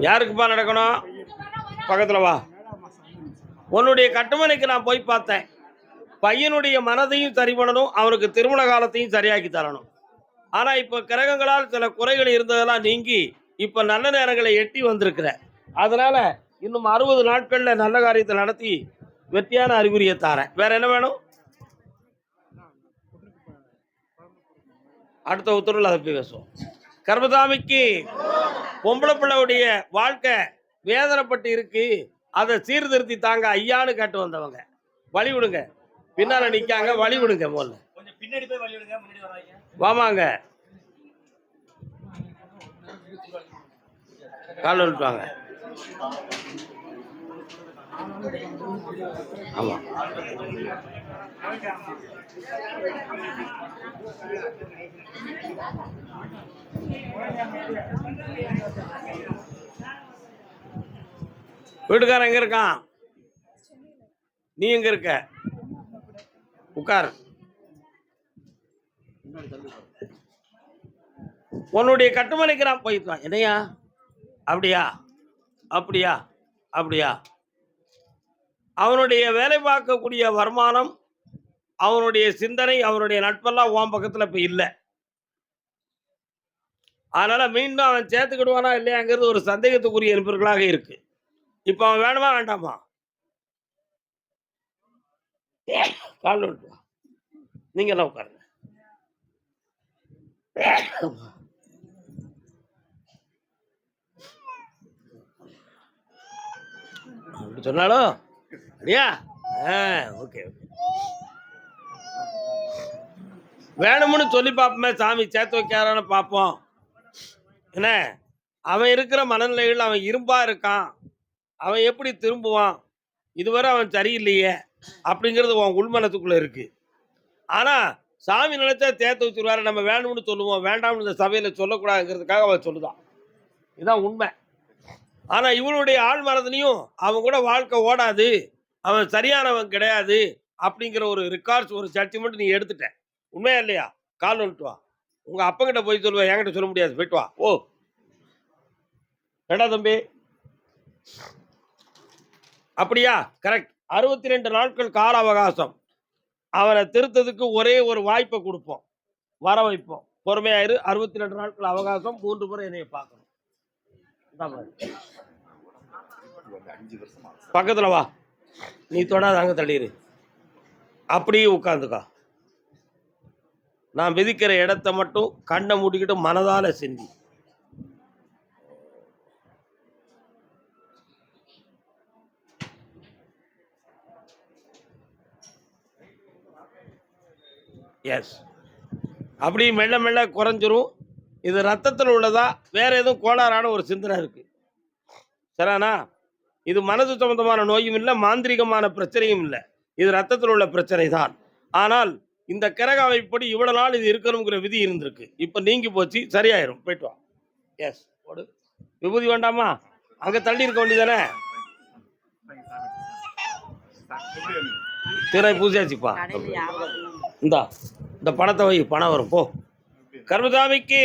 யாருக்குப்பா நடக்கணும்? பக்கத்துல வா. உன்னுடைய கட்டுமனைக்கு நான் போய் பார்த்தேன். பையனுடைய மனதையும் சரி பண்ணணும், அவனுக்கு திருமண காலத்தையும் சரியாக்கி தரணும். ஆனா இப்ப கிரகங்களால் சில குறைகள் இருந்ததெல்லாம் நீங்கி இப்ப நல்ல நேரங்களை எட்டி வந்திருக்கிற. அதனால இன்னும் 60 நாட்கள்ல நல்ல காரியத்தை நடத்தி வெற்றியான அறிகுறியை தாரேன். வேற என்ன வேணும்? அடுத்த உத்தரவில் அதை போய் பேசுவோம். கர்மசாமிக்கு பொம்பளை பிள்ளையுடைய வாழ்க்கை வேதனைப்பட்டு இருக்கு, அதை சீர்திருத்தி தாங்க ஐயான்னு கேட்டு வந்தவங்க. வழி விடுங்க, பின்னால நிக்காங்க, வழி விடுங்க. முதல்ல பின்னாடி போய் வழி விடுங்க, முன்னாடி வராங்க. வாமாங்க, கால் விட்டுவாங்க. ஆமா, வீட்டுக்காரன் எங்க இருக்கான்? நீ எங்க இருக்க? உட்கார். உன்னுடைய கட்டுமனைக்கு நான் போயிட்டான். என்னையா? அப்படியா அப்படியா அப்படியா? அவனுடைய வேலை பார்க்கக்கூடிய வருமானம், அவனுடைய சிந்தனை, அவனுடைய நட்பெல்லாம் உன் பக்கத்துல இப்ப இல்லை. அதனால மீண்டும் அவன் சேர்த்துக்கிடுவானா இல்லையாங்கிறது ஒரு சந்தேகத்துக்குரிய இருப்பவர்களாக இருக்கு. இப்ப அவன் வேணுமா வேண்டாமா? கால் விட்டு நீங்க எல்லாம் உட்காருங்க. அப்படி சொன்னாலும் அப்படியா? ஓகே. வேணும்னு சொல்லி பார்ப்போமே, சாமி சேர்த்து வைக்காரான்னு பார்ப்போம். என்ன அவன் இருக்கிற மனநிலைகள், அவன் இரும்பா இருக்கான், அவன் எப்படி திரும்புவான், இதுவரை அவன் சரியில்லையே அப்படிங்கிறது உன் உள்மனத்துக்குள்ள இருக்கு. ஆனா சாமி நினைச்சா தேர்த்து வச்சுருவாரு. நம்ம வேணும்னு சொல்லுவோம், வேண்டாம்னு இந்த சபையில சொல்லக்கூடாதுங்கிறதுக்காக அவன் சொல்லுதான். இதுதான் உண்மை. ஆனா இவனுடைய ஆள் மனதிலையும் அவன் கூட வாழ்க்கை ஓடாது, அவன் சரியானவன் கிடையாது அப்படிங்கிற ஒரு ரெக்கார்ட்ஸ், ஒரு ஜட்ஜ்மெண்ட் நீ எடுத்துட்ட. உண்மையா இல்லையா? கால் வந்துட்டு வா. உங்க அப்பங்கிட்ட போய் சொல்லுவா, என்கிட்ட சொல்ல முடியாது. போயிட்டு வா. ஓ ஏடா தம்பி, அப்படியா? கரெக்ட். 62 நாட்கள் கால அவகாசம். அவனை திருத்ததுக்கு ஒரே ஒரு வாய்ப்பை கொடுப்போம், வர வைப்போம். பொறுமையாயிரு. 62 நாட்கள் அவகாசம். 3 முறை என்னைய பார்க்கணும். பக்கத்துல வா. நீ தொடாத, அங்க தள்ளிடு. அப்படியே உட்கார்ந்துக்கா. நான் விதிக்கிற இடத்த மட்டும் கண்ணை மூடிக்கிட்டு மனதால சிந்தி. எஸ், அப்படி மெல்ல மெல்ல குறைஞ்சிரும். இது ரத்தத்தில் உள்ளதா, வேற எதுவும் கோளாறான ஒரு சிந்தனை இருக்கு, சரிண்ணா? இது மனது சம்பந்தமான நோயும் இல்லை, மாந்திரிகமான பிரச்சனையும் இல்லை. இது ரத்தத்தில் உள்ள பிரச்சனை தான். ஆனால் இந்த கிரக அமைப்படி இவ்வளவு நாள் இது இருக்கணுங்கிற விதி இருந்திருக்கு. இப்ப நீங்கி போச்சு, சரியாயிரும். போயிட்டு வா. எஸ், போடு. விபூதி வேண்டாமா? அங்க தள்ளி இருக்க வேண்டியதானே? திரை பூஜாச்சிப்பா. இந்த பணத்தை வை, பணம் வரும். போ. கர்மசாமிக்கு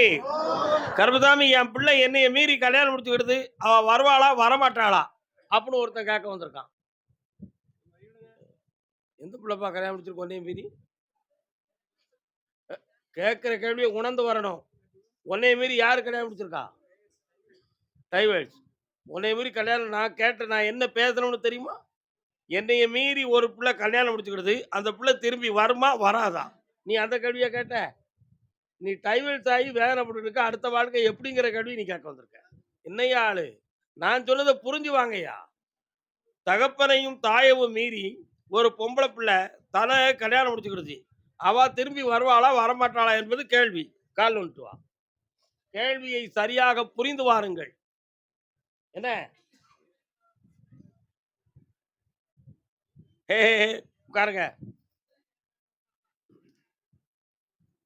கர்மசாமி, என் பிள்ளை என்னைய மீறி கல்யாணம் முடிச்சுக்கிடுது, அவ வருவாளா வரமாட்டாளா அப்படின்னு ஒருத்தன் கேட்க வந்திருக்கான். எந்த பிள்ளைப்பா கல்யாணம் முடிச்சிருக்கோம் உன்னைய மீறி? கேட்கிற கேள்வியை உணர்ந்து வரணும். உன்னைய மீறி யாரு கல்யாணம் முடிச்சிருக்கா? டைவர்ஸ். உன்னைய மீறி கல்யாணம் நான் கேட்ட, நான் என்ன பேசணும்னு தெரியுமா? என்னைய மீறி ஒரு பிள்ளை கல்யாணம் முடிச்சுக்கிடுது, அந்த பிள்ளை திரும்பி வருமா வராதா? நீ அந்த கேள்வியை கேட்ட. நீ டைவர்ஸ் ஆகி வேதனைப்பட்டு இருக்க, அடுத்த வாழ்க்கை எப்படிங்கிற கேள்வி நீ கேட்க வந்திருக்க. என்னையா ஆளு? நான் சொன்னதை புரிஞ்சு வாங்கய்யா. தகப்பனையும் தாயவும் மீறி ஒரு பொம்பளை பிள்ளை தலை கல்யாணம் முடிச்சுக்கிடுச்சு, அவ திரும்பி வருவாளா வரமாட்டாளா என்பது கேள்வி. கால் வந்துட்டு வா. கேள்வியை சரியாக புரிந்து வாருங்கள். என்ன உட்காருங்க.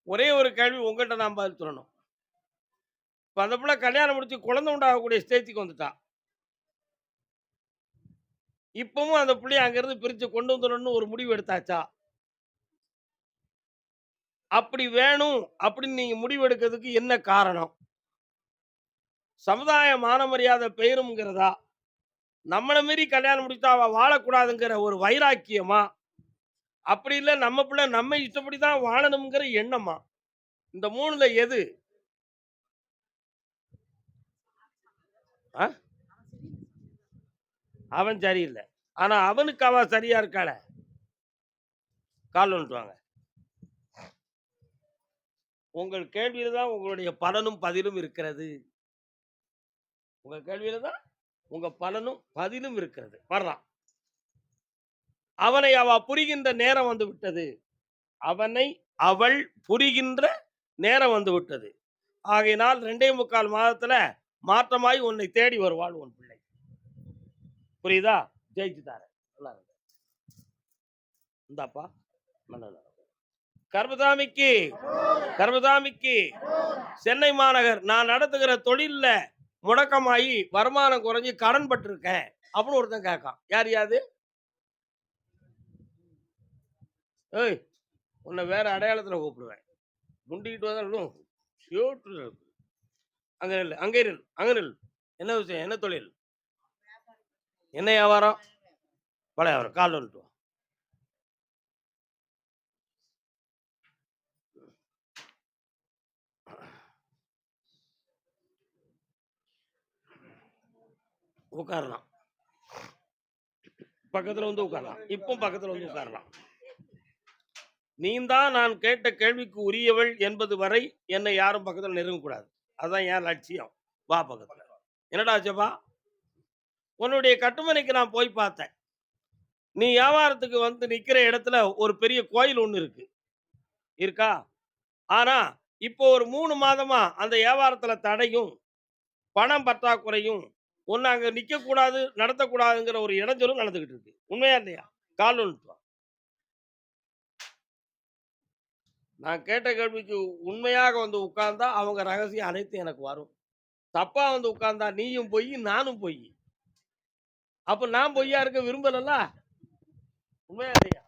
ஒரே ஒரு கேள்வி உங்கள்கிட்ட நான் பதில் சொல்லணும். இப்போ அந்த பிள்ளை கல்யாணம் முடிச்சு குழந்தை உண்டாகக்கூடிய ஸ்டேஜுக்கு வந்துட்டா. இப்பவும் அந்த பிள்ளைய அங்கிருந்து பிரிச்சு கொண்டு வந்துடணும்னு ஒரு முடிவு எடுத்தாச்சா? அப்படி வேணும் அப்படின்னு நீங்க முடிவெடுக்கிறதுக்கு என்ன காரணம்? சமுதாய மான மரியாதை பெயரும்ங்கிறதா? நம்மள மீறி கல்யாணம் முடிச்சா அவ வாழக்கூடாதுங்கிற ஒரு வைராக்கியமா? அப்படி இல்ல நம்ம பிள்ளை நம்ம இஷ்டப்படி தான் வாழணும்ங்கிற எண்ணமா? இந்த 3ல எது? அ? அவன் சரியில்ல. ஆனா அவனுக்கு அவ சரியா இருக்காளே! கால் வந்துட்டு வாங்க. உங்கள் கேள்வியில தான் உங்களுடைய பலனும் பதிலும் இருக்கிறது. உங்க கேள்வியில தான் உங்க பலனும் பதிலும் இருக்கிறது. வரலாம். அவனை அவ புரிகின்ற நேரம் வந்து விட்டது. அவனை அவள் புரிகின்ற நேரம் வந்து விட்டது. ஆகையினால் 2 1/4 மாதத்துல மாற்றமாய் உன்னை தேடி வருவாள் உன் பிள்ளை. புரியுதா? ஜெயிச்சு தாரேன். நல்லா இருக்கு. இந்தாப்பா. நல்லது. கர்மசாமிக்கு கர்மசாமிக்கு சென்னை மாநகர் நான் நடத்துகிற தொழில்ல முடக்கமாயி வருமானம் குறைஞ்சு கடன் பட்டிருக்கேன் அப்படின்னு ஒருத்தன் கேட்கான். யார் யாது? ஏய், உன்னை வேற அடையாளத்துல கூப்பிடுவேன். முண்டிக்கிட்டு வந்தாலும் ஷியோட்டு அங்க நில்லு, அங்கே நில்லு, அங்க நில்லு. என்ன விஷயம்? என்ன தொழில்? என்ன வியாபாரம்? பழைய வியாபாரம். கால் வந்துட்டு வா. உட்காரலாம். பக்கத்துல வந்து உட்காரலாம். இப்போ பக்கத்துல வந்து உட்காரலாம். நீந்தான் நான் கேட்ட கேள்விக்கு உரியவள் என்பது வரை என்னை யாரும் பக்கத்துல நெருங்கக்கூடாது. அதான் என் லட்சியம். வா பக்கத்துல. என்னடா ஆச்சப்பா? உன்னுடைய கட்டுமனைக்கு நான் போய் பார்த்தேன். நீ வியாபாரத்துக்கு வந்து நிக்கிற இடத்துல ஒரு பெரிய கோயில் ஒண்ணு இருக்கு. இருக்கா? ஆனா, இப்போ ஒரு 3 மாதமா அந்த வியாபாரத்துல தடையும், பணம் பற்றாக்குறையும், உன்ன அங்க நிக்கக்கூடாது, நடத்தக்கூடாதுங்கிற ஒரு இடைஞ்சலும் நடந்துகிட்டு இருக்கு. உண்மையா இல்லையா? கால் வந்துட்டு வா. நான் கேட்ட கேள்விக்கு உண்மையாக வந்து உட்கார்ந்தா அவங்க ரகசியம் அனைத்தும் எனக்கு வரும். தப்பா வந்து உட்கார்ந்தா நீயும் பொய், நானும் பொய். அப்ப நான் பொய்யா இருக்க விரும்பலல்ல? உண்மையா இல்லையா?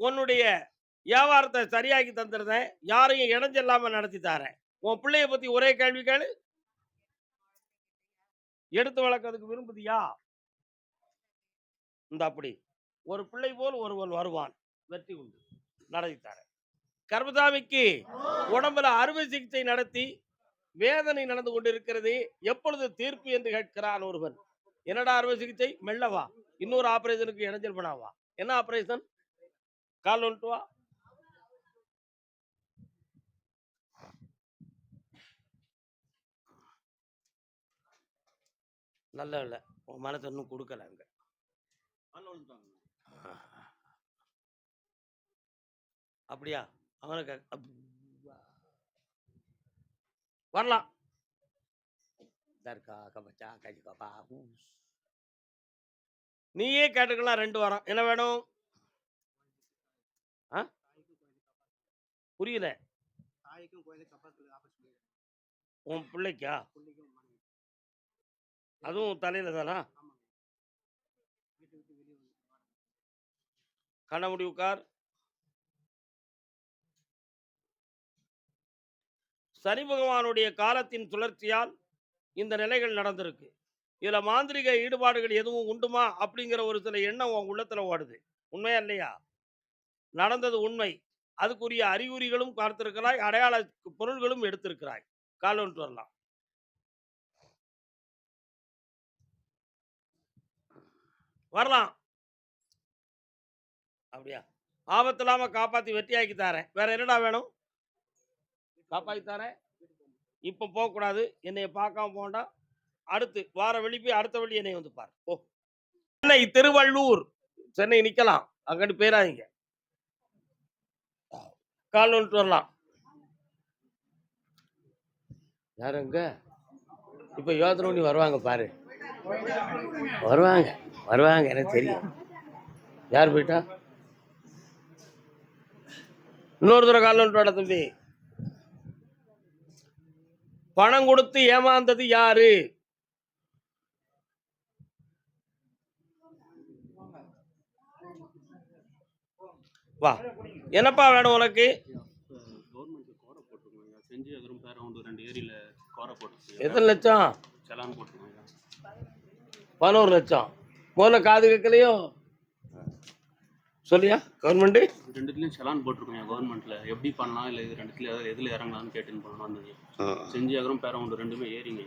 உன்னுடைய வியாபாரத்தை சரியாக்கி தந்துடுறேன். யாரையும் இடைஞ்சல்லாம நடத்தி தாரேன். உன் பிள்ளைய பத்தி ஒரே கேள்வி கேளு. எடுத்து வளர்க்கறதுக்கு விரும்புதியா? இந்த அப்படி. ஒரு பிள்ளை போல் ஒருவன் வருவான். வெற்றி உண்டு. நடத்தி தாரேன். கர்மசாமிக்கு உடம்புல அறுவை சிகிச்சை நடத்தி வேதனை நடந்து கொண்டிருக்கிறது. எப்பொழுது தீர்ப்பு என்று கேட்கிறான் ஒருவன். என்னடா அறுவை சிகிச்சை? மெல்ல வா. இன்னொரு ஆபரேஷனுக்கு இடைஞ்சல் பண்ணாவா? என்ன ஆபரேஷன்? கால் வந்துட்டு வா. நல்ல இல்ல. உன் மனசு இன்னும் கொடுக்கல அங்க. அப்படியா? அவனுக்கு வரலாம். தர்கா கபச்சா கஜிகபா ஊஸ். நீயே கேட்டுக்கலாம் 2 வாரம். என்ன வேணும்? ஆ? புரியல. உன் பிள்ளைக்கா? அதுவும் தலையில தானா? கண்ண மூடி உட்கார். சனி பகவானுடைய காலத்தின் சுழற்சியால் இந்த நிலைகள் நடந்திருக்கு. இதுல மாந்திரிக ஈடுபாடுகள் எதுவும் உண்டுமா அப்படிங்கிற ஒரு சில எண்ணம் உன் உள்ளத்துல ஓடுது. உண்மையா இல்லையா? நடந்தது உண்மை. அதுக்குரிய அறிகுறிகளும் பார்த்திருக்கிறாய். அடையாள பொருள்களும் எடுத்திருக்கிறாய். கால் வந்துட்டு வரலாம். வரலாம். அப்படியா? ஆபத்து இல்லாம காப்பாத்தி வெற்றியாக்கி தாரேன். வேற என்னடா வேணும்? காப்பாத்தி தாரேன். இப்ப போகக்கூடாது. என்னைய பார்க்காம போண்டா. அடுத்து வார வெள்ளி போய் அடுத்த வெள்ளி என்னை வந்து பார். ஓ. சென்னை திருவள்ளூர். சென்னை நிக்கலாம். அங்கிட்டு போயிடாதீங்க. கால் வந்துட்டு வரலாம். யாருங்க? இப்ப யோசனை பண்ணி வருவாங்க பாரு. வருவாங்க. வருவாங்க. எனக்கு தெரியும். யார் போயிட்டா? இன்னொரு தடவை கால் வந்துட்டு வாடா தம்பி. பணம் கொடுத்து ஏமாந்தது யாரு? வா. என்னப்பா வேணும் உனக்கு? கவர்மெண்ட் கோர போட்டிருக்கோங்க. செஞ்சி அகரம் பேரவுண்ட் 2 ஏரியில கோர போட்டிருக்கோங்க. எத்தனை லட்சம்? செலான் போட்டிருக்கோங்க. 11 லட்சம். முதல்ல காது கேட்கலையோ சொல்லியா? கவர்மெண்ட் ரெண்டுத்துலயும் செலான் போட்டிருக்கோங்க. கவர்மெண்ட்ல எப்படி பண்ணலாம், இல்லை இது ரெண்டுத்துல எதுல இறங்கலாம்னு கேட்டுன்னு போனோம். வந்தீங்க செஞ்சி அகரம் பேரவுண்ட் ரெண்டுமே ஏறிங்க.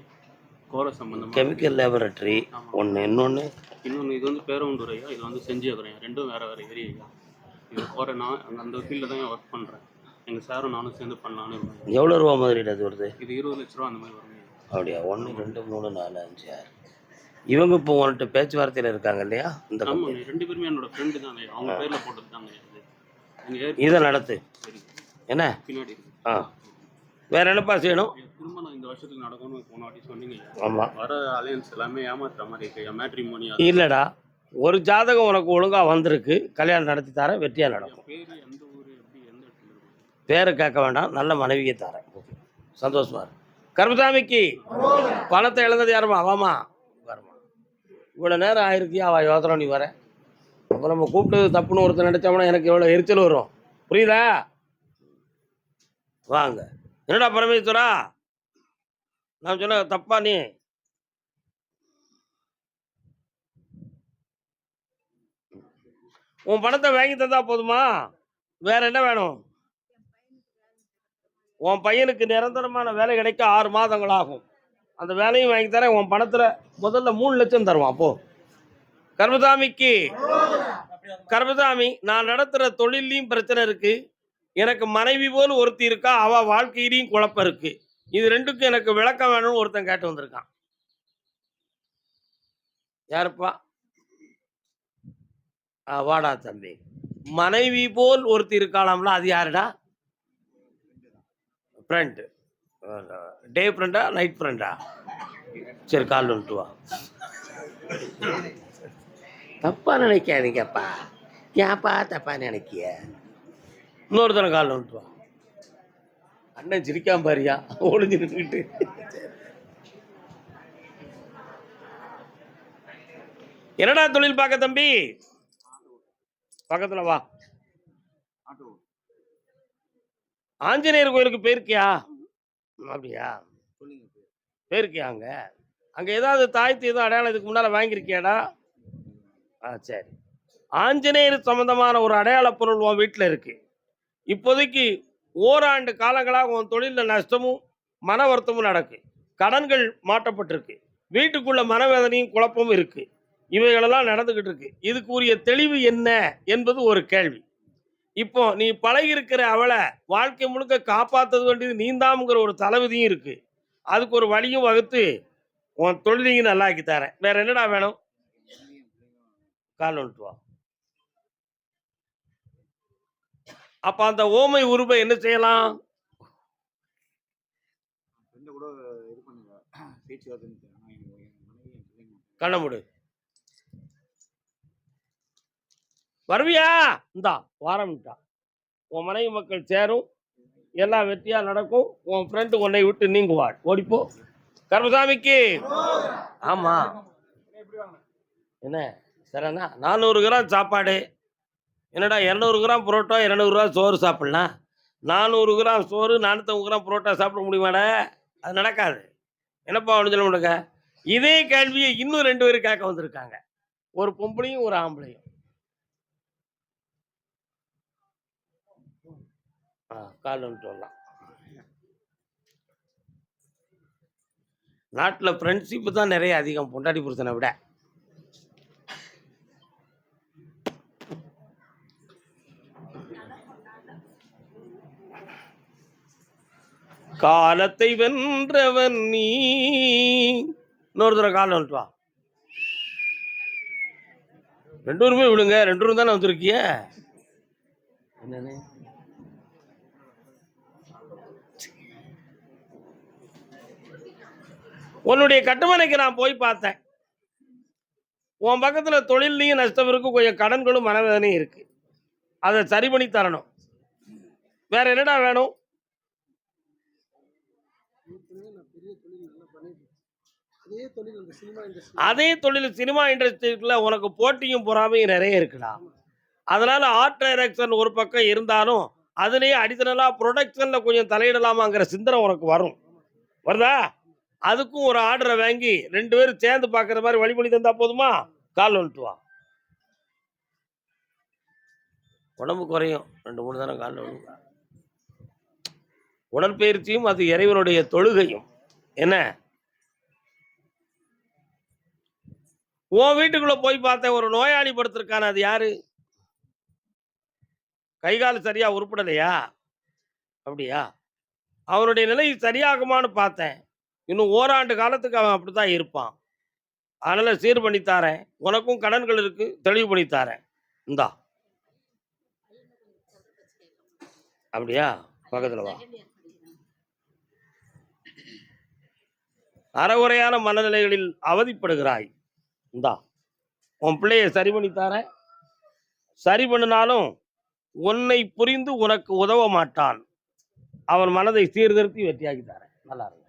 கோர சம்பந்தமா கெமிக்கல் லேபரட்டரி ஒன்று, இன்னொன்று இது வந்து பேரவுண்டூர் ஐயா, இது வந்து செஞ்சி அகரம். ரெண்டும் வேற வேற ஏரியா ஐயா. இது கோர நான் அந்த ஃபீல்டில் தான் ஒர்க் பண்ணுறேன். எங்கள் சாரும் நானும் சேர்ந்து பண்ணலான்னு இருக்கோம். எவ்வளோ ரூபா முதலீடு அது வருது? இது 20 லட்ச ரூபா அந்த மாதிரி வருங்க. அப்படியா? 1 2 3 4 5 6. இவங்க இப்போ உன்கிட்ட பேச்சுவார்த்தையில் இருக்காங்க இல்லையா? இந்த ஆமாங்க, 2 பேருமே என்னோட ஃப்ரெண்டு தாங்க. அவங்க பேரில் போட்டது தாங்க இது. இதை நடத்து. சரி, என்ன பின்னாடி ஆ வேற என்னப்பா செய்யணும்? திரும்ப நான் இந்த வருஷத்துக்கு நடக்கணும்னு போன வாட்டி சொன்னீங்க. ஆமாம், வர அலையன்ஸ் எல்லாமே ஏமாத்துற மாதிரி இருக்கு. மேட்ரிமோனி இல்லைடா, ஒரு ஜாதகம் உனக்கு ஒழுங்காக வந்திருக்கு, கல்யாணம் நடத்தி தரேன், வெற்றியாக நடக்கும். பேர் எந்த ஊர், எப்படி எந்த இடத்துல இருக்கும்? பேரை கேட்க வேண்டாம், நல்ல மனைவியை தரேன். சந்தோஷமா இருக்கு. கருப்பசாமிக்கு பணத்தை இழந்தது யாருமா? வாமா வரமா. இவ்வளோ நேரம் ஆயிருக்கியா அவள் யோசனை நீ வர. அப்போ நம்ம கூப்பிட்டது தப்புன்னு ஒருத்தர் நினைச்சோம்னா எனக்கு எவ்வளோ எரிச்சல் வரும், புரியுதா? வாங்க. என்னடா பரமேஸ்வரா, நான் சொன்ன தப்பா? நீ உன் பணத்தை வாங்கி தந்தா போதுமா? வேற என்ன வேணும்? உன் பையனுக்கு நிரந்தரமான வேலை கிடைக்க 6 மாதங்கள் ஆகும். அந்த வேலையும் வாங்கி தரேன். உன் பணத்துல முதல்ல 3 லட்சம் தருவான். அப்போ கர்மசாமிக்கு கர்மசாமி, நான் நடத்துற தொழிலையும் பிரச்சனை இருக்கு, எனக்கு மனைவி போல் ஒருத்தி இருக்கா, அவ வாழ்க்கையிலையும் குழப்பம் இருக்கு. இது ரெண்டுக்கும் எனக்கு விளக்கம் வேணும்னு ஒருத்தன் கேட்டு வந்திருக்கான். யாருப்பா? வாடா தம்பி. மனைவி போல் ஒருத்தி இருக்காளாம்ல, அது யாருடா? ஃப்ரெண்டு. டே ஃப்ரெண்டா நைட் ஃப்ரெண்டா? சரி, கால் வந்துட்டு வா. தப்பா நினைக்காதீங்கப்பா. ஏன்ப்பா தப்பா நினைக்கிய? இன்னொருத்தனை கால் வந்துட்டு வா. அண்ணன் சிரிக்காம பாரியா, ஒளிஞ்சு நின்றுட்டு. என்னடா தொழில் பார்க்க தம்பி? பக்கத்துல வா. ஆஞ்சநேயர் கோயிலுக்கு போயிருக்கியா? அப்படியா? போயிருக்கியா? அங்க அங்க ஏதாவது தாய் தீதம் அடையாளம் இதுக்கு முன்னால வாங்கியிருக்கியாடா? சரி. ஆஞ்சநேயர் சம்பந்தமான ஒரு அடையாள பொருள் உன் வீட்டில் இருக்கு. இப்போதைக்கு ஓராண்டு காலங்களாக உன் தொழிலில் நஷ்டமும் மன வருத்தமும் நடக்கு. கடன்கள் மாட்டப்பட்டிருக்கு. வீட்டுக்குள்ள மனவேதனையும் குழப்பமும் இருக்கு. இவைகளெல்லாம் நடந்துகிட்டு இருக்கு. இதுக்கு உரிய தெளிவு என்ன என்பது ஒரு கேள்வி. இப்போ நீ பழகி இருக்கிற அவளை வாழ்க்கை முழுக்க காப்பாற்றது வேண்டியது நீந்தாம்ங்கிற ஒரு தலைவிதியும் இருக்கு. அதுக்கு ஒரு வழியும் வகுத்து உன் தொழிலையும் நல்லாக்கி தரேன். வேற என்னடா வேணும்? கால் வந்துட்டு வா. அப்ப அந்த ஓமை உருவை என்ன செய்யலாம்? கண்ணமுடு. வருவியா? இந்தா வாரம்ட்டா. உன் மனைவி மக்கள் சேரும், எல்லாம் வெற்றியா நடக்கும். உன் ஃப்ரெண்டு உன்னை விட்டு நீங்குவாள். ஓடிப்போ. கர்மசாமிக்கு ஆமா. என்ன சரிண்ணா? 400 கிராம் சாப்பாடு. என்னடா 200 கிராம் புரோட்டா, 200 ரூபா சோறு சாப்பிடலாம். 400 கிராம் சோறு, 450 கிராம் புரோட்டா சாப்பிட முடியுமாடா? அது நடக்காது. என்னப்பா ஒன்று சொல்ல முடியுங்க? இதே கேள்வியை இன்னும் 2 பேரும் கேட்க வந்திருக்காங்க. ஒரு பொம்பளையும் ஒரு ஆம்பளையும். கால் வந்துட்டு வரலாம். நாட்டில் ஃப்ரெண்ட்ஷிப்பு தான் நிறைய அதிகம் பொண்டாட்டி புருஷனை விட. காலத்தை வென்றவன் நீ. இன்னொரு தடவை காலம் வந்துட்டு வா. 2 பேருமே விழுங்க. 2 பேரும் தானே வந்திருக்கிய. என்னன்னு உன்னுடைய கட்டுமனைக்கு நான் போய் பார்த்தேன். உன் பக்கத்துல தொழிலையும் நஷ்டம் இருக்கு, கொஞ்சம் கடன்களும் மனவேதனையும் இருக்கு. அதை சரி பண்ணி தரணும். வேற என்னடா வேணும்? அதே தொழில் சினிமா இண்டஸ்ட்ரியில உனக்கு போட்டியும் பொறாமையும் நிறைய இருக்குடா. அதனால ஆர்ட் டைரக்ஷன் ஒரு பக்கம் இருந்தாலும் அதுலயே அடிஷனலா ப்ரொடக்ஷன்ல கொஞ்சம் தலையிடலாமாங்கிற சிந்தனை உனக்கு வரும். வருதா? அதுக்கும் ஒரு ஆர்டரை வாங்கி 2 பேரும் சேர்ந்து பார்க்குற மாதிரி வழிமொழி தந்தா போதுமா? கால் வந்துட்டு வா. உடம்பு குறையும். 2, 3 தானே காலில் விழுங்க. உடற்பயிற்சியும் அது இறைவனுடைய தொழுகையும். என்ன? உன் வீட்டுக்குள்ள போய் பார்த்தேன், ஒரு நோயாளி படுத்திருக்கான, அது யாரு? கை கால் சரியா உருப்படலையா? அப்படியா? அவனுடைய நிலை சரியாகுமான்னு பார்த்தேன். இன்னும் ஓராண்டு காலத்துக்கு அவன் அப்படித்தான் இருப்பான். அதனால சீர் பண்ணி தாரேன். உனக்கும் கடன்கள் இருக்கு, தெளிவு பண்ணி தாரேன். இந்தா. அப்படியா? பக்கத்துல வா. அறகுறையான மனநிலைகளில் அவதிப்படுகிறாய். இந்தா, உன் பிள்ளைய சரி பண்ணி தாரேன். சரி பண்ணினாலும் உன்னை புரிந்து உனக்கு உதவ மாட்டான். அவன் மனதை சீர்திருத்தி வெற்றியாக்கி தாரேன். நல்லா இருக்கு.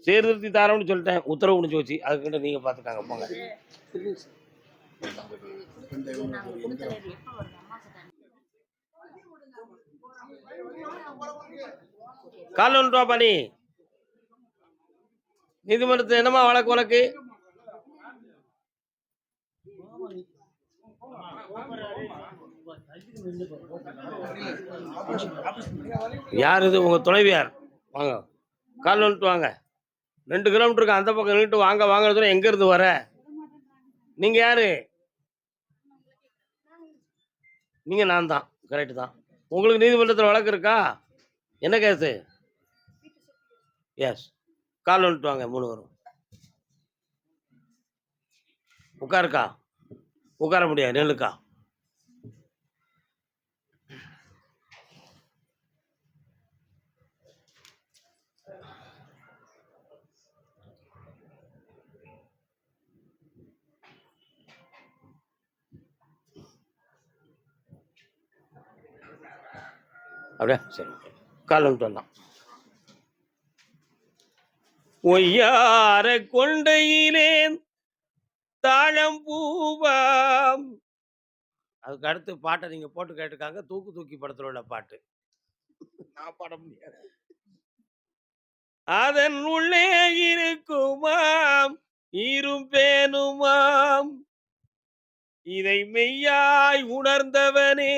சீர்திருத்தி தாரேன்னு சொல்லிட்டேன், உத்தரவு முடிஞ்சு வச்சு. அதுக்கிட்ட நீங்க பார்த்துட்டாங்க போங்க. கால் வந்துட்டு வாப்பா நீ. நீதிமன்றத்தில் என்னமா வழக்கு உனக்கு? யார் இது? உங்க துணைவியார். வாங்க, கால் வந்துட்டு வாங்க. 2 கிலோமீட்டருக்கு அந்த பக்கம் நின்றுட்டு வாங்க வாங்க. எங்க இருந்து வர? நீங்க யாரு? நீங்க நான் தான். கரெக்டு தான். உங்களுக்கு நீதிமன்றத்தில் வழக்கு இருக்கா? என்ன கேஸு? எஸ். கால் வந்துட்டு வாங்க 3 வரும். உட்காருக்கா? உட்கார முடியாது, நெல்லுக்கா. அப்படியா? சரி, கால் வந்துட்டு வரலாம். ஒய்யார கொண்டையிலே தாழம் பூவாம். அதுக்கு அடுத்து பாட்டை நீங்க போட்டு கேட்டுக்காங்க. தூக்கி படத்துல உள்ள பாட்டு. நான் பாட முடியாது. அதன் உள்ளே இருக்குமாம் இரும்பேனுமாம், இதை மெய்யாய் உணர்ந்தவனே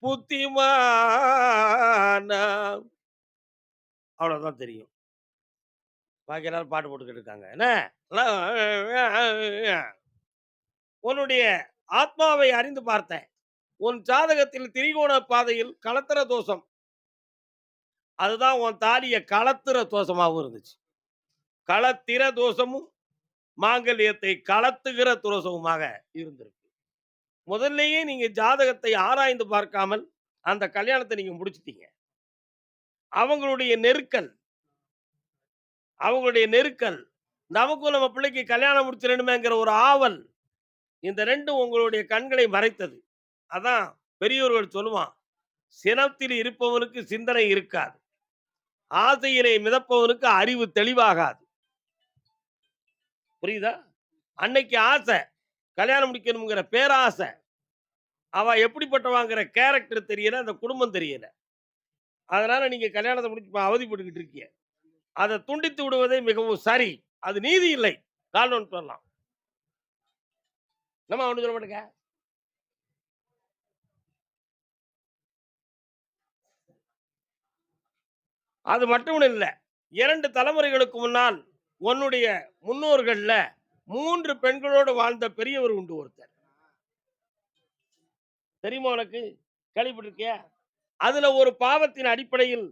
புத்திமானாம். அவ்வளவுதான் தெரியும். பாக்கி எல்லாரும் பாட்டு போட்டுக்கிட்டு இருக்காங்க. என்ன? உன்னுடைய ஆத்மாவை அறிந்து பார்த்தேன். உன் ஜாதகத்தில் திரிகோண பாதையில் களத்திர தோஷம். அதுதான் உன் தாலிய களத்திர தோஷமாகவும் இருந்துச்சு. களத்திர தோஷமும் மாங்கல்யத்தை களத்துகிற தோஷமுமாக இருந்திருக்கு. முதல்லயே நீங்க ஜாதகத்தை ஆராய்ந்து பார்க்காமல் அந்த கல்யாணத்தை நீங்க முடிச்சிட்டீங்க. அவங்களுடைய நெருக்கல் நமக்கும் நம்ம பிள்ளைக்கு கல்யாணம் முடிச்சிடணுமேங்கிற ஒரு ஆவல், இந்த 2ம் உங்களுடைய கண்களை மறைத்தது. அதான் பெரியோர்கள் சொல்லுவான், சினத்தில் இருப்பவனுக்கு சிந்தனை இருக்காது, ஆசையிலே மிதப்பவனுக்கு அறிவு தெளிவாகாது. புரியுதா? அன்னைக்கு ஆசை, கல்யாணம் முடிக்கணுங்கிற பேராசை. அவ எப்படிப்பட்டவாங்கிற கேரக்டர் தெரியல, அந்த குடும்பம் தெரியல. அதனால நீங்க கல்யாணத்தை முடிச்சு அவதிப்பட்டுக்கிட்டு இருக்கீங்க. அதை துண்டித்து விடுவதே மிகவும் சரி. அது நீதி இல்லை. கால் வந்துட்டு வரலாம். நம்ம ஒண்ணு சொல்ல மாட்டேங்க. அது மட்டும் இல்லை, 2 தலைமுறைகளுக்கு முன்னால் உன்னுடைய முன்னோர்கள்ல 3 பெண்களோடு வாழ்ந்த பெரியவர் உண்டு ஒருத்தர். தெரியுமா உனக்கு? கேள்விப்பட்டிருக்கியா? அதுல ஒரு பாவத்தின் அடிப்படையில்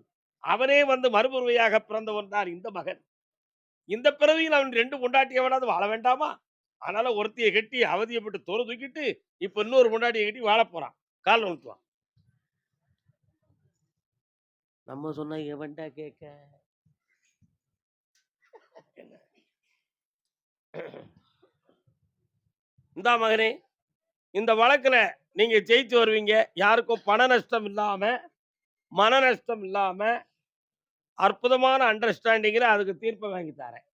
அவனே வந்து மறுபுறவையாக பிறந்தவன் தான் இந்த மகன். இந்த பிறவியில் அவன் 2 பொண்டாட்டியவனாவது வாழ வேண்டாமா? அதனால ஒருத்தியை கட்டி அவதியப்பட்டு தோறு தூக்கிட்டு இப்ப இன்னொரு பொண்டாட்டியை கட்டி வாழ போறான். கால் வந்துட்டு. நம்ம சொன்னா எவன்டா கேட்க? இந்தா மகனே, இந்த வழக்குல நீங்க ஜெயிச்சு வருவீங்க. யாருக்கும் பண நஷ்டம் இல்லாம, மன நஷ்டம் இல்லாம, அற்புதமான அண்டர்ஸ்டாண்டிங்ல அதுக்கு தீர்ப்பை வாங்கி தரேன்.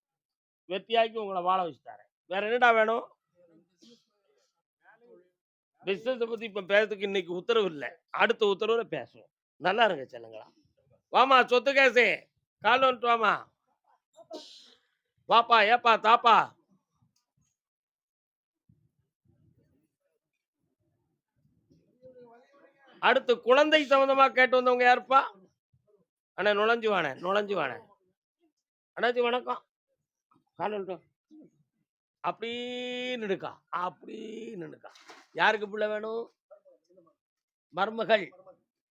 வெற்றியாக்கி உங்களை வாழ வச்சு தரேன். வேற என்னடா வேணும்? பிசினஸ பத்தி இப்ப பேசுறதுக்கு இன்னைக்கு உத்தரவு இல்ல. அடுத்த உத்தரவுல பேசுவோம். நல்லா இருங்க செல்லங்களா. வாம்மா சொத்து கேசு. கால் வந்துட்டு வாம்மா. வாப்பா, ஏப்பா, தாப்பா. அடுத்து குழந்தை சம்பந்தமா கேட்டு வந்தவங்க யாருப்பா? அண்ணே நுழைஞ்சு வாண்ணே, நுழைஞ்சு வாண்ணே. அண்ணாச்சி வணக்கம். கால் வந்துட்டு வா. அப்படி நின்னுக்கா. அப்படி நின்னுக்கா. யாருக்கு புள்ள வேணும்? மருமகள்.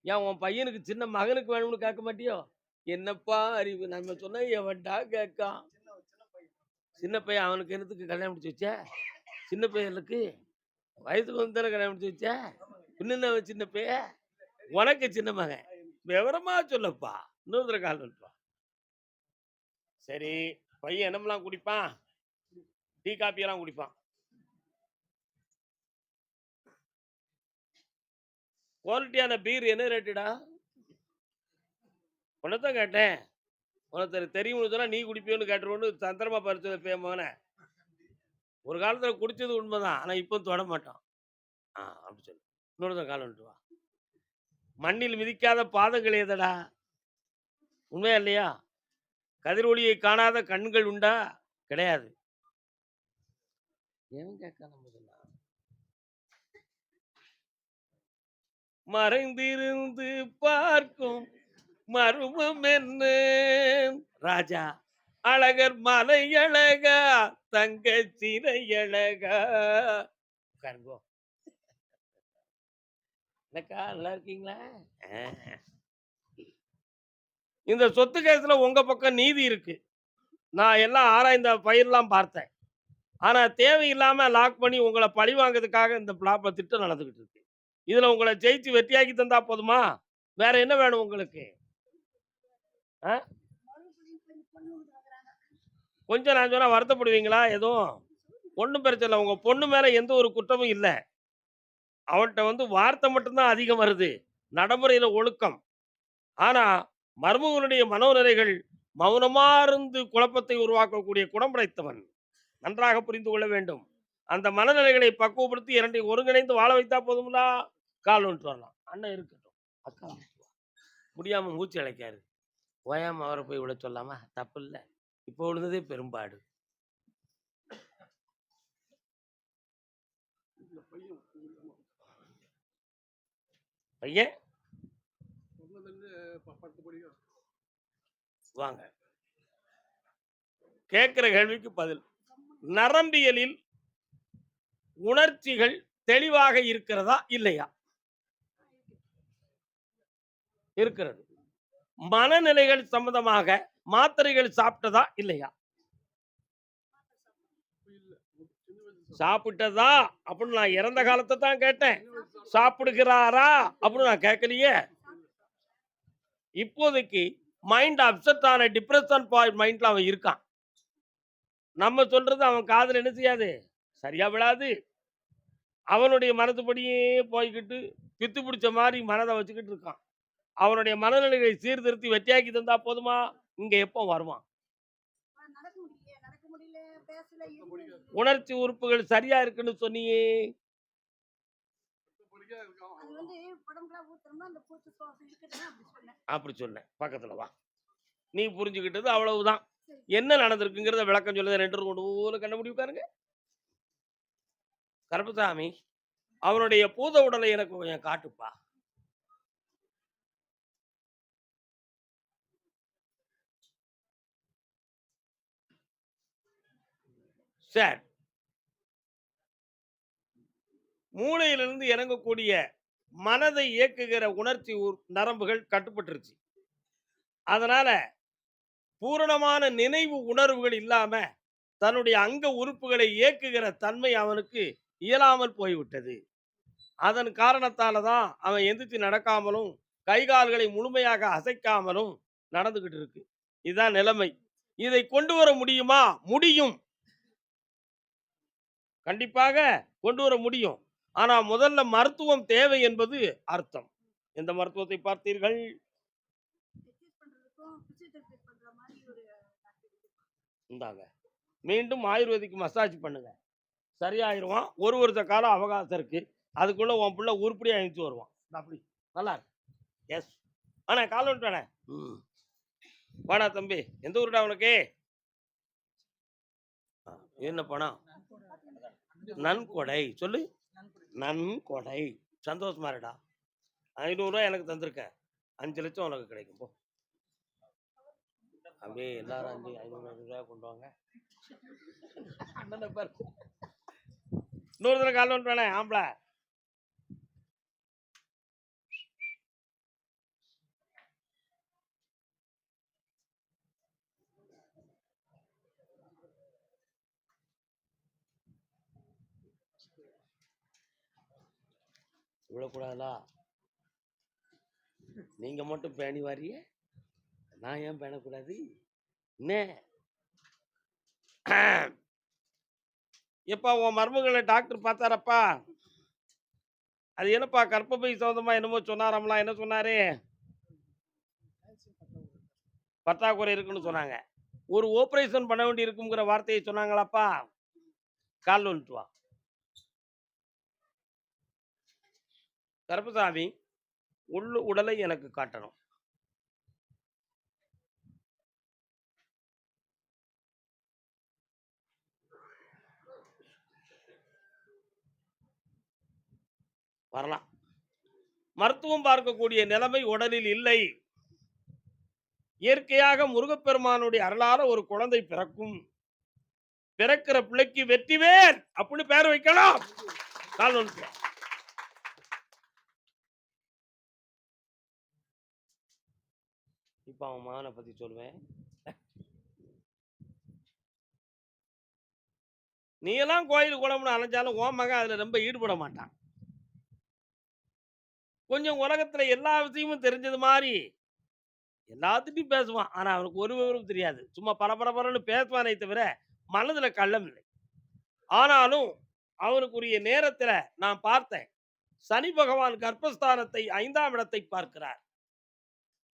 ஏன் உன் பையனுக்கு சின்ன மகனுக்கு வேணும்னு கேட்க மாட்டியோ? என்னப்பா அறிவு. நம்ம சொன்னா எவன்டா கேட்கான்? சின்ன பையன் அவனுக்கு என்னத்துக்கு கல்யாணம் முடிச்சு வச்ச? சின்ன பையனுக்கு வயசுக்கு வந்து தானே கல்யாணம் முடிச்சு வச்ச? பின்ன அவன் சின்ன பையன்? உனக்கு சின்ன மகன். விவரமா சொல்லப்பா. இன்னொரு தடவை கால் வந்துப்பா. சரி, பையன் என்னமெல்லாம் குடிப்பான்? டீ காப்பி எல்லாம் குடிப்பான். குவாலிட்டியான பீர் என்ன ரேட்டுடா? உன்னதான் கேட்டேன். உனக்கு தெரியும்னு சொன்னா நீ குடிப்பியோன்னு கேட்டுருவோன்னு தந்திரமா பறிச்சது பேமோன. ஒரு காலத்துல குடிச்சது உண்மைதான். ஆனா இப்போ தொட மாட்டான். அப்படி சொல்லு. இன்னொரு கால் வந்துட்டு வா. மண்ணில் மிதிக்காத பாதங்கள் ஏதடா? உண்மையா இல்லையா? கதிரொளியை காணாத கண்கள் உண்டா? கிடையாது. ஏன் கேட்காம முதல்ல? மறைந்திருந்து பார்க்கும் மர்மம் என்ன? ராஜா அழகர் மலை அழகா தங்க சிறை அழகா. உட்காருங்கோ. என்னக்கா நல்லா இருக்கீங்களா? ஆ. இந்த சொத்து கேஸ்ல உங்க பக்கம் நீதி இருக்கு. நான் எல்லாம் ஆராய்ந்த பயிரெல்லாம் பார்த்தேன். ஆனா தேவையில்லாம லாக் பண்ணி உங்களை பழி வாங்குறதுக்காக இந்த பிளாப்ப திட்டம் நடந்துகிட்டு இருக்கு. இதுல உங்களை ஜெயிச்சு வெற்றியாக்கி தந்தா போதுமா? வேற என்ன வேணும் உங்களுக்கு? ஆ? கொஞ்சம் நான் சொன்னா வருத்தப்படுவீங்களா? எதுவும் ஒண்ணும் பிரச்சனை இல்லை. உங்க பொண்ணு மேல எந்த ஒரு குற்றமும் இல்லை. அவன்கிட்ட வந்து வார்த்தை மட்டும்தான் அதிகம் வருது. நடைமுறையில ஒழுக்கம். ஆனா மருமகனுடைய மனோநிலைகள் மௌனமா இருந்து குழப்பத்தை உருவாக்கக்கூடிய குணம் படைத்தவன். நன்றாக புரிந்து கொள்ள வேண்டும். அந்த மனநிலைகளை பக்குவப்படுத்தி இரண்டையும் ஒருங்கிணைந்து வாழ வைத்தா போதும்லா. கால் வந்துட்டு வரலாம். அண்ணன் இருக்கட்டும். அக்கா முடியாம மூச்சு அழைக்காரு. ஓயாம அவரை போய் விட சொல்லாமா? தப்பு இல்லை. இப்போ விழுந்ததே பெரும்பாடு. பையன் வாங்க. கேட்கிற கேள்விக்கு பதில். நரம்பியலில் உணர்ச்சிகள் தெளிவாக இருக்கிறதா இல்லையா? இருக்கிறது. மனநிலைகள் சம்பந்தமாக மாத்திரைகள் சாப்பிட்டதா இல்லையா? சாப்பிட்டதா அப்படின்னு நான் இறந்த காலத்தை தான் கேட்டேன். சாப்பிடுகிறாரா அப்படின்னு நான் கேட்கலையே. இப்போதைக்கு மைண்ட் அப்செட் ஆன டிப்ரெஷன் மைண்ட்ல அவன் இருக்கான். நம்ம சொல்றது அவன் காதுல என்ன செய்யாது, சரியா விடாது. அவனுடைய மனசுபடியே போய்கிட்டு பித்து பிடிச்ச மாதிரி மனதை வச்சுக்கிட்டு இருக்கான். அவனுடைய மனநிலையை சீர்திருத்தி வெற்றியாக்கி தந்தா போதுமா? இங்க எப்போ வருவான்? உணர்ச்சி உறுப்புகள் சரியா இருக்குன்னு சொன்னியே. அப்படி சொன்ன பக்கத்துல வா. நீ புரிஞ்சுக்கிட்டது அவ்வளவுதான். என்ன நடந்திருக்குங்கிறத விளக்கம் சொல்லுது. 2 கொண்டு ஊரு கண்டுபிடி உட்காருங்க. கருப்பசாமி அவனுடைய பூத உடலை எனக்கு கொஞ்சம் காட்டுப்பா. சார், மூளையிலிருந்து இறங்கக்கூடிய மனதை இயக்குகிற உணர்ச்சி நரம்புகள் கட்டுப்பட்டுருச்சு. அதனால பூரணமான நினைவு உணர்வுகள் இல்லாம தன்னுடைய அங்க உறுப்புகளை இயக்குகிற தன்மை அவனுக்கு இயலாமல் போய்விட்டது. அதன் காரணத்தால தான் அவன் எந்திரிச்சு நடக்காமலும் கை கால்களை முழுமையாக அசைக்காமலும் நடந்துகிட்டு இருக்கு. இதுதான் நிலைமை. இதை கொண்டு வர முடியுமா? முடியும். கண்டிப்பாக கொண்டு வர முடியும். ஆனா முதல்ல மருத்துவம் தேவை என்பது அர்த்தம். எந்த மருத்துவத்தை பார்த்தீர்கள்? இந்தாங்க. மீண்டும் ஆயுர்வேதிக் மசாஜ் பண்ணுங்க. சரியாயிருவான். ஒரு வருஷ காலம் அவகாசம் இருக்கு. அதுக்குள்ள உன் பிள்ளை உருப்படியா எழுந்து வருவான். அப்படி நல்லா இருக்கு. எஸ் ஆனா கால் வந்துட்டானே. வாடா தம்பி, எந்த ஊருடா உனக்கு? என்ன பணம்? நன்கொடை சொல்லு. நன்கொடை. சந்தோஷமா இருடா. 500 ரூபாய் எனக்கு தந்திருக்க, 5 லட்சம் உனக்கு கிடைக்கும். போ அப்படியே எல்லாரும் 500 ரூபாய் கொண்டு வாங்க. அண்ணனை பாரு. இன்னொரு தடவை கால் வந்துட்டானே ஆம்பளை. விழக்கூடாதா? நீங்க மட்டும் பேணி வாரிய, நான் ஏன் பேணக்கூடாது? என்ன எப்பா உன் மருமகளை டாக்டர் பார்த்தாரப்பா? அது என்னப்பா கர்ப்பப்பை சம்பந்தமா என்னமோ சொன்னாராம்லாம், என்ன சொன்னாரு? பற்றாக்குறை இருக்குன்னு சொன்னாங்க. ஒரு ஆபரேஷன் பண்ண வேண்டி இருக்குங்கிற வார்த்தையை சொன்னாங்களாப்பா? கால் வந்துட்டு வா. கருப்பசாமி, உடலை எனக்கு காட்டணும். வரலாம். மருத்துவம் பார்க்கக்கூடிய நிலைமை உடலில் இல்லை. இயற்கையாக முருகப்பெருமானுடைய அருளால ஒரு குழந்தை பிறக்கும். பிறக்கிற பிள்ளைக்கு வெற்றிவேல் அப்படின்னு பேர் வைக்கணும். கால் வந்துட்டு வா. இப்ப அவன் மகனை பத்தி சொல்லுவேன். நீ எல்லாம் கோயில் குளம்னு அலைஞ்சாலும் உன் மகன் அதுல ரொம்ப ஈடுபட மாட்டான். கொஞ்சம் உலகத்துல எல்லா விஷயமும் தெரிஞ்சது மாதிரி எல்லாத்துட்டையும் பேசுவான். ஆனா அவனுக்கு ஒரு விவரம் தெரியாது. சும்மா பரபரன்னு பேசுவானே தவிர மனதுல கள்ளம் இல்லை. ஆனாலும் அவனுக்குரிய நேரத்துல நான் பார்த்தேன், சனி பகவான் கர்ப்பஸ்தானத்தை 5ஆம் இடத்தை பார்க்கிறார்.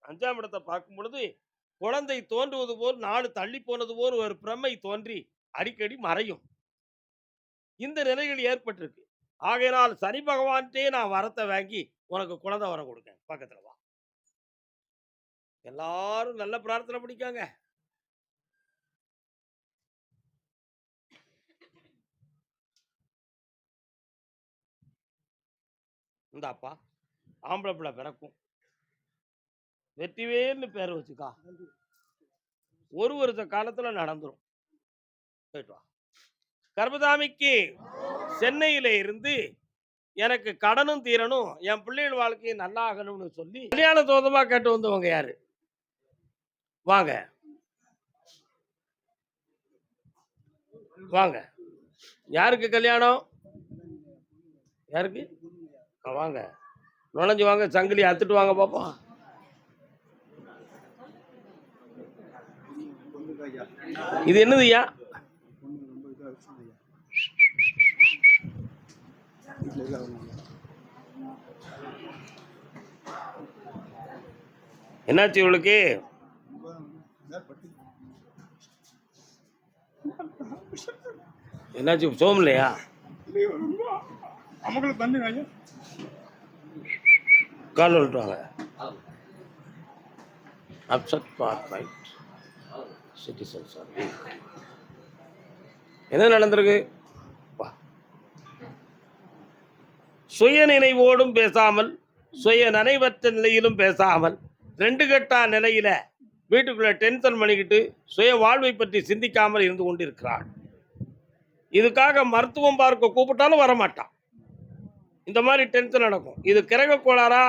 5ஆம் இடத்தை பார்க்கும் பொழுது குழந்தை தோன்றுவது போல், நாடு தள்ளி போனது போல் ஒரு பிரமை தோன்றி அடிக்கடி மறையும். இந்த நிலைகள் ஏற்பட்டிருக்கு. ஆகையினால் சனி பகவான்கிட்டே நான் வரத்தை வாங்கி உனக்கு குழந்தை வரம் கொடுக்கேன். பக்கத்துல வா. எல்லாரும் நல்ல பிரார்த்தனை பண்ணிக்காங்க. இந்தாப்பா, ஆம்பளை பிள்ளை பிறக்கும். வெற்றிவேல்னு பேர் வச்சுக்கா. ஒரு வருஷ காலத்துல நடந்துரும். போயிட்டு வா. கர்ப்பசாமிக்கு சென்னையில இருந்து எனக்கு கடனும் தீரணும், என் பிள்ளைகள் வாழ்க்கையை நல்லா ஆகணும்னு சொல்லி கல்யாண தோதமா கேட்டு வந்தவங்க யாரு? வாங்க வாங்க. யாருக்கு கல்யாணம்? யாருக்கு? வாங்க, நுழைஞ்சு வாங்க. சங்கிலி அத்துட்டு வாங்க பாப்போம். இது என்னதுயா? என்னாச்சு இவளுக்கு? என்னாச்சு, சோமலையா? கால் விட்டுவாங்க. Upset part right citizens are weak. என்ன நடந்திருக்கு? சுய நினைவோடும் பேசாமல், சுய நினைவற்ற நிலையிலும் பேசாமல், 2 கட்டா நிலையில வீட்டுக்குள்ள டென்ஷன் பண்ணிக்கிட்டு சுய வாழ்வை பற்றி சிந்திக்காமல் இருந்து கொண்டிருக்கிறாள். இதுக்காக மருத்துவம் பார்க்க கூப்பிட்டாலும் வரமாட்டான். இந்த மாதிரி டென்ஷன் நடக்கும். இது கிரக கோளாறா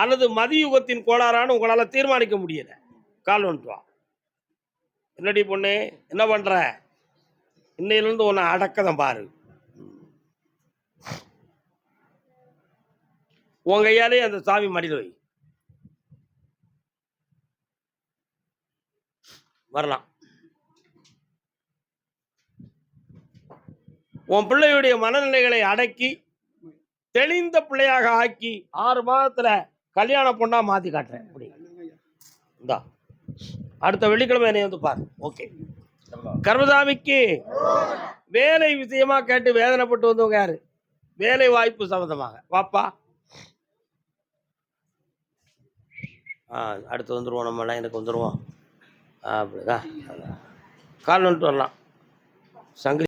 அல்லது மதியுகத்தின் கோளாறான்னு உங்களால தீர்மானிக்க முடியல. கால் வந்துட்டு வா. என்னடி பொண்ணு, என்ன பண்ற? இன்னையிலிருந்து உன்னை அடக்கதான் பாரு. உன் கையாலே அந்த சாமி மடியில் வை. வரலாம். உன் பிள்ளையுடைய மனநிலைகளை அடக்கி தெளிந்த பிள்ளையாக ஆக்கி 6 மாதத்துல கல்யாண பொண்ணா மாத்தி காட்டுறேன். இந்தா அடுத்த வெள்ளிக்கிழமை என்னை வந்து பாரு. ஓகே. கர்மசாமிக்கு வேலை விஷயமா கேட்டு வேதனைப்பட்டு வந்தவங்க யாரு? வேலை வாய்ப்பு சம்மந்தமாக. வாப்பா. அடுத்து வந்துருவோம், நம்ம லைனுக்கு வந்துருவோம். அப்படிதான். கால் வந்துட்டு வரலாம். சங்கிலி